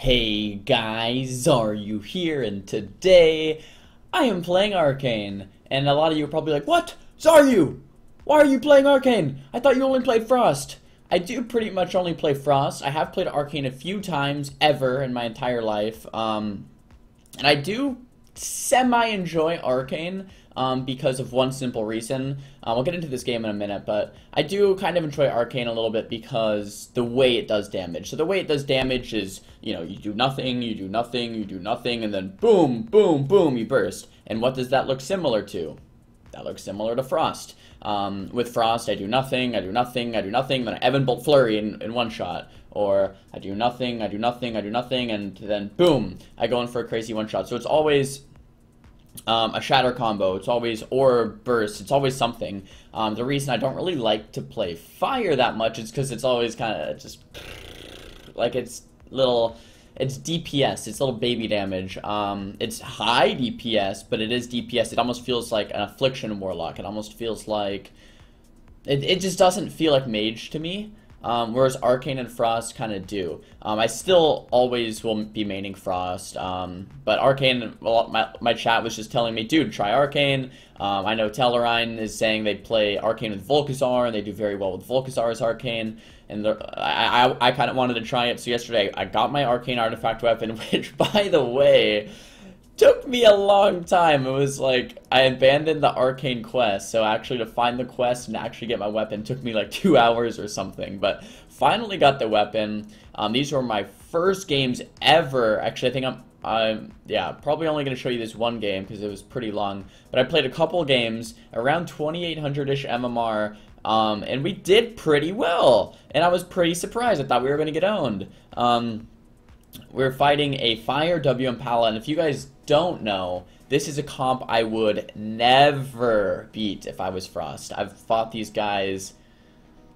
Hey guys, Xaryu here, and today I am playing Arcane. And a lot of you are probably like, what? Xaryu! Why are you playing Arcane? I thought you only played Frost. I do pretty much only play Frost. I have played Arcane a few times ever in my entire life. And I do semi-enjoy Arcane because of one simple reason. We'll get into this game in a minute, but I do kind of enjoy Arcane a little bit because the way it does damage. So the way it does damage is, you know, you do nothing, you do nothing, you do nothing, and then boom, boom, boom, you burst. And what does that look similar to? That looks similar to Frost. With Frost, I do nothing, I do nothing, I do nothing, then I Evan Bolt Flurry in one shot. Or I do nothing, I do nothing, I do nothing, and then boom, I go in for a crazy one shot. So it's always a shatter combo, it's always or burst, it's always something. The reason I don't really like to play fire that much is because it's always kind of just like it's DPS, it's little baby damage. It's high DPS, but it is DPS. It almost feels like an Affliction Warlock. It almost feels like it just doesn't feel like mage to me. Whereas Arcane and Frost kind of do. I still always will be maining Frost, but Arcane, well, my chat was just telling me, dude, try Arcane. I know Tellarine is saying they play Arcane with Volkazar, and they do very well with Volkazar's Arcane, and I kind of wanted to try it, so yesterday I got my Arcane Artifact weapon, which, by the way, took me a long time. It was like, I abandoned the Arcane quest, so actually to find the quest and actually get my weapon took me like 2 hours or something, but finally got the weapon. These were my first games ever. Actually, I think yeah, probably only going to show you this one game because it was pretty long, but I played a couple games, around 2800-ish MMR, and we did pretty well, and I was pretty surprised. I thought we were going to get owned. We're fighting a Fire W Impala, and if you guys don't know, this is a comp I would never beat if I was Frost. I've fought these guys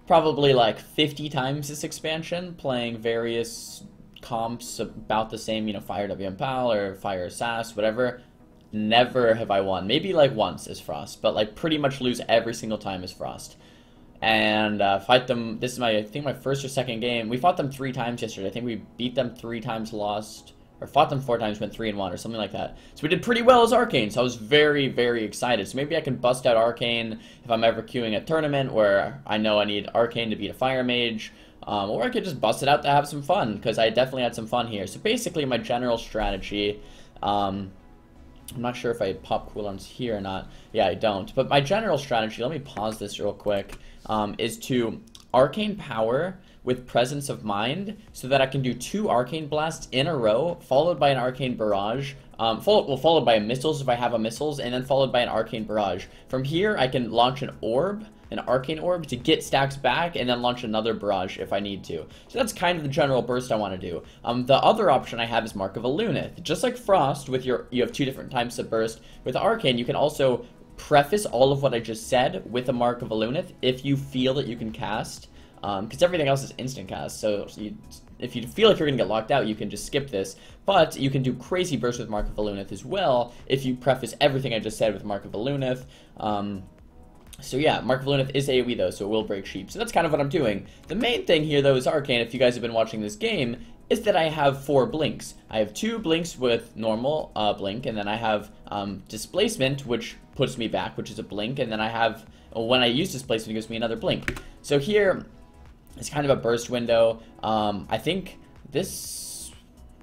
probably like 50 times this expansion, playing various comps about the same, you know, Fire W Impala or Fire Sass, whatever. Never have I won. Maybe like once as Frost, but like pretty much lose every single time as Frost. And fight them. This is I think my first or second game. We fought them 3 times yesterday. I think we beat them 3 times, lost, or fought them 4 times, went 3-1 or something like that. So we did pretty well as Arcane. So I was very, very excited. So maybe I can bust out Arcane if I'm ever queuing a tournament where I know I need Arcane to beat a Fire Mage, or I could just bust it out to have some fun, because I definitely had some fun here. So basically, my general strategy. I'm not sure if I pop cooldowns here or not. Yeah, I don't. But my general strategy, let me pause this real quick, is to Arcane Power with Presence of Mind so that I can do 2 Arcane Blasts in a row, followed by an Arcane Barrage. Followed by a Missiles if I have a Missiles, and then followed by an Arcane Barrage. From here, I can launch an Orb, an Arcane Orb, to get stacks back, and then launch another Barrage if I need to. So that's kind of the general burst I want to do. The other option I have is Mark of a Lunith. Just like Frost, with you have 2 different types of burst. With Arcane, you can also preface all of what I just said with a Mark of a Lunith if you feel that you can cast, because everything else is instant cast. So if you feel like you're going to get locked out, you can just skip this. But you can do crazy burst with Mark of a Lunith as well if you preface everything I just said with Mark of a Lunith. So yeah, Mark of Lunith is AoE though, so it will break sheep. So that's kind of what I'm doing. The main thing here though is Arcane, if you guys have been watching this game, is that I have 4 blinks. I have 2 blinks with normal blink, and then I have displacement, which puts me back, which is a blink, and then I have, when I use displacement, it gives me another blink. So here, it's kind of a burst window. I think this,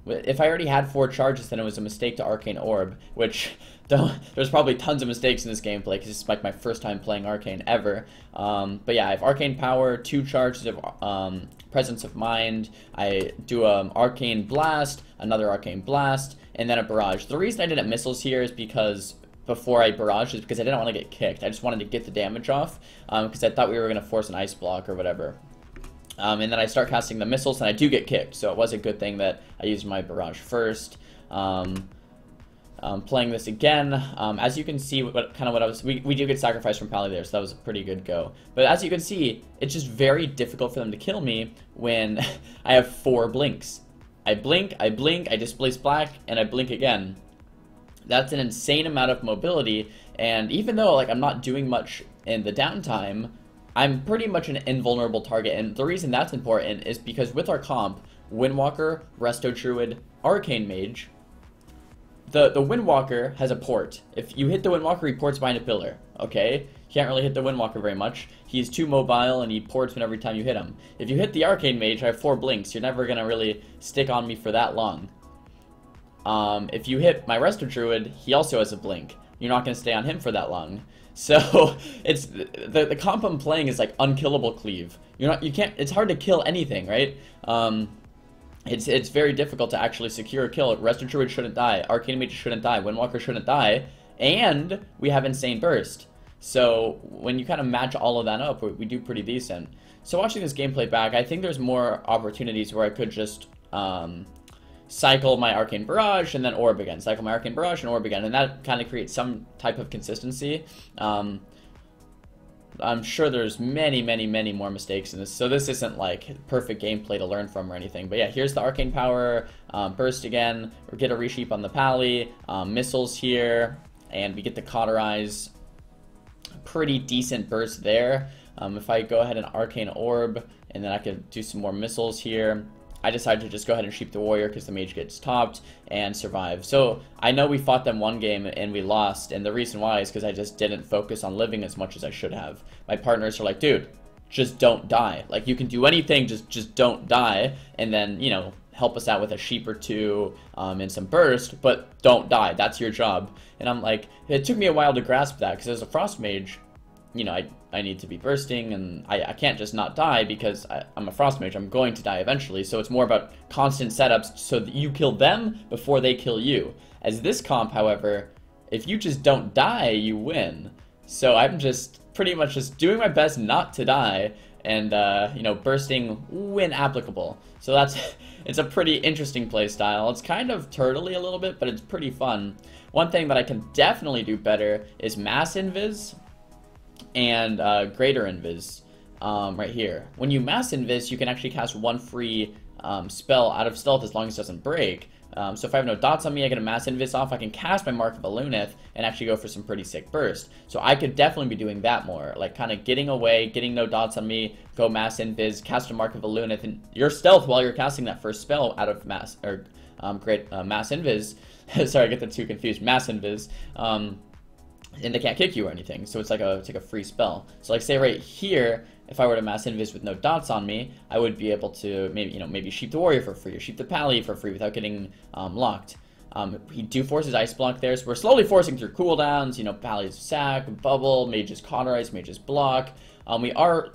if I already had 4 charges, then it was a mistake to Arcane Orb, which there's probably tons of mistakes in this gameplay because it's like my first time playing Arcane ever. But yeah, I have Arcane Power, 2 charges of Presence of Mind. I do an Arcane Blast, another Arcane Blast, and then a Barrage. The reason I didn't Missiles here is because before I barrage is because I didn't want to get kicked. I just wanted to get the damage off because I thought we were going to force an Ice Block or whatever. And then I start casting the Missiles, and I do get kicked, so it was a good thing that I used my Barrage first. Playing this again, as you can see, we do get sacrificed from Pally there, so that was a pretty good go. But as you can see, it's just very difficult for them to kill me when I have 4 blinks. I blink, I displace black, and I blink again. That's an insane amount of mobility, and even though like I'm not doing much in the downtime, I'm pretty much an invulnerable target. And the reason that's important is because with our comp, Windwalker, Resto Druid, Arcane Mage. The Windwalker has a port. If you hit the Windwalker, he ports behind a pillar. Okay? Can't really hit the Windwalker very much. He's too mobile and he ports when every time you hit him. If you hit the Arcane Mage, I have 4 blinks. You're never gonna really stick on me for that long. If you hit my Resto Druid, he also has a blink. You're not gonna stay on him for that long. So it's the comp I'm playing is like unkillable cleave. You can't. It's hard to kill anything, right? It's very difficult to actually secure a kill. Resto Druid shouldn't die. Arcane Mage shouldn't die. Windwalker shouldn't die. And we have Insane Burst. So when you kind of match all of that up, we do pretty decent. So watching this gameplay back, I think there's more opportunities where I could just cycle my Arcane Barrage and then Orb again. Cycle my Arcane Barrage and Orb again. And that kind of creates some type of consistency. I'm sure there's many more mistakes in this, so this isn't like perfect gameplay to learn from or anything. But yeah, here's the Arcane Power, Burst again, or get a resheep on the Pally, missiles here, and we get the Cauterize. Pretty decent burst there. If I go ahead and Arcane Orb, and then I could do some more missiles here. I decided to just go ahead and sheep the warrior because the mage gets topped and survive. So I know we fought them one game and we lost, and the reason why is because I just didn't focus on living as much as I should have. My partners are like, dude, just don't die. Like, you can do anything, just don't die, and then, you know, help us out with a sheep or two and some burst, but don't die. That's your job. And I'm like, it took me a while to grasp that because as a frost mage, you know, I need to be bursting, and I can't just not die because I'm a frost mage. I'm going to die eventually, so it's more about constant setups so that you kill them before they kill you. As this comp, however, if you just don't die, you win. So I'm just pretty much just doing my best not to die, and you know, bursting when applicable. So it's a pretty interesting play style. It's kind of turtley a little bit, but it's pretty fun. One thing that I can definitely do better is mass invis and greater invis right here. When you mass invis, you can actually cast one free spell out of stealth as long as it doesn't break. So if I have no dots on me, I get a mass invis off, I can cast my Mark of a Luneth and actually go for some pretty sick burst. So I could definitely be doing that more, like kind of getting away, getting no dots on me, go mass invis, cast a Mark of a Luneth, and you're stealth while you're casting that first spell out of mass, or mass invis. Sorry, I get the two confused. Mass invis. And they can't kick you or anything, so it's like a free spell. So like, say right here, if I were to mass invis with no dots on me, I would be able to maybe sheep the warrior for free or sheep the Pally for free without getting locked. He do force his ice block there, so we're slowly forcing through cooldowns. You know, Pally's sack, bubble, mage's cauterize, mage's block. We are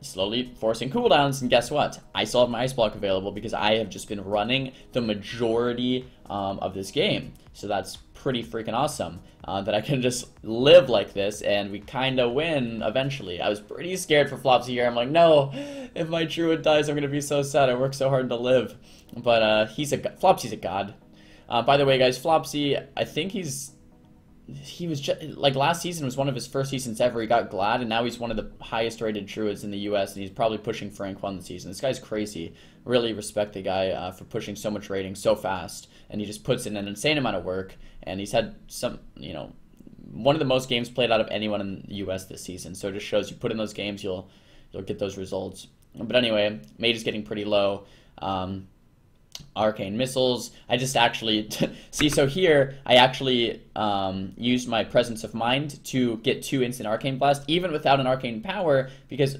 slowly forcing cooldowns, and guess what? I still have my ice block available because I have just been running the majority of this game. So that's pretty freaking awesome that I can just live like this and we kind of win eventually. I was pretty scared for Flopsy here. I'm like, no, if my druid dies, I'm going to be so sad. I worked so hard to live. But Flopsy's a god. By the way, guys, Flopsy, I think he was just, like, last season was one of his first seasons ever. He got Glad, and now he's one of the highest rated druids in the US, and he's probably pushing for rank 1 this season. This guy's crazy. Really respect the guy for pushing so much rating so fast, and he just puts in an insane amount of work, and he's had some, you know, one of the most games played out of anyone in the US this season. So it just shows you put in those games, you'll get those results. But anyway, mage is getting pretty low. Arcane missiles. I just actually see, so here I actually used my presence of mind to get 2 instant arcane blast even without an arcane power, because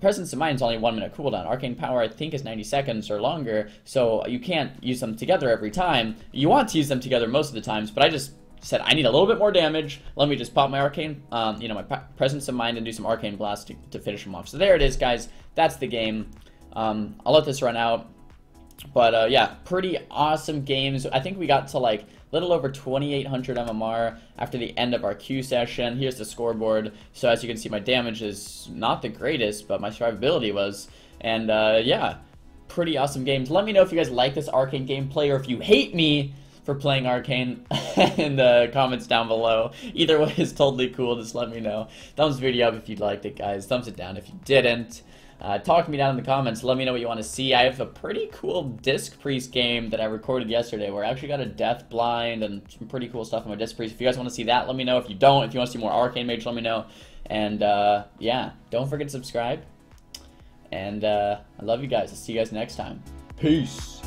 presence of mind is only 1 minute cooldown. Arcane power I think is 90 seconds or longer, so you can't use them together every time. You want to use them together most of the times, but I just said I need a little bit more damage. Let me just pop my arcane, you know, my presence of mind, and do some arcane blast to finish them off. So there it is, guys. That's the game. I'll let this run out. But yeah, pretty awesome games. I think we got to like little over 2,800 MMR after the end of our Q session. Here's the scoreboard. So as you can see, my damage is not the greatest, but my survivability was. And yeah, pretty awesome games. Let me know if you guys like this Arcane gameplay, or if you hate me for playing Arcane in the comments down below. Either way is totally cool. Just let me know. Thumbs the video up if you liked it, guys. Thumbs it down if you didn't. Talk to me down in the comments. Let me know what you want to see. I have a pretty cool Disc Priest game that I recorded yesterday where I actually got a Death Blind and some pretty cool stuff on my Disc Priest. If you guys want to see that, let me know. If you don't, if you want to see more Arcane Mage, let me know. And yeah, don't forget to subscribe. And I love you guys. I'll see you guys next time. Peace.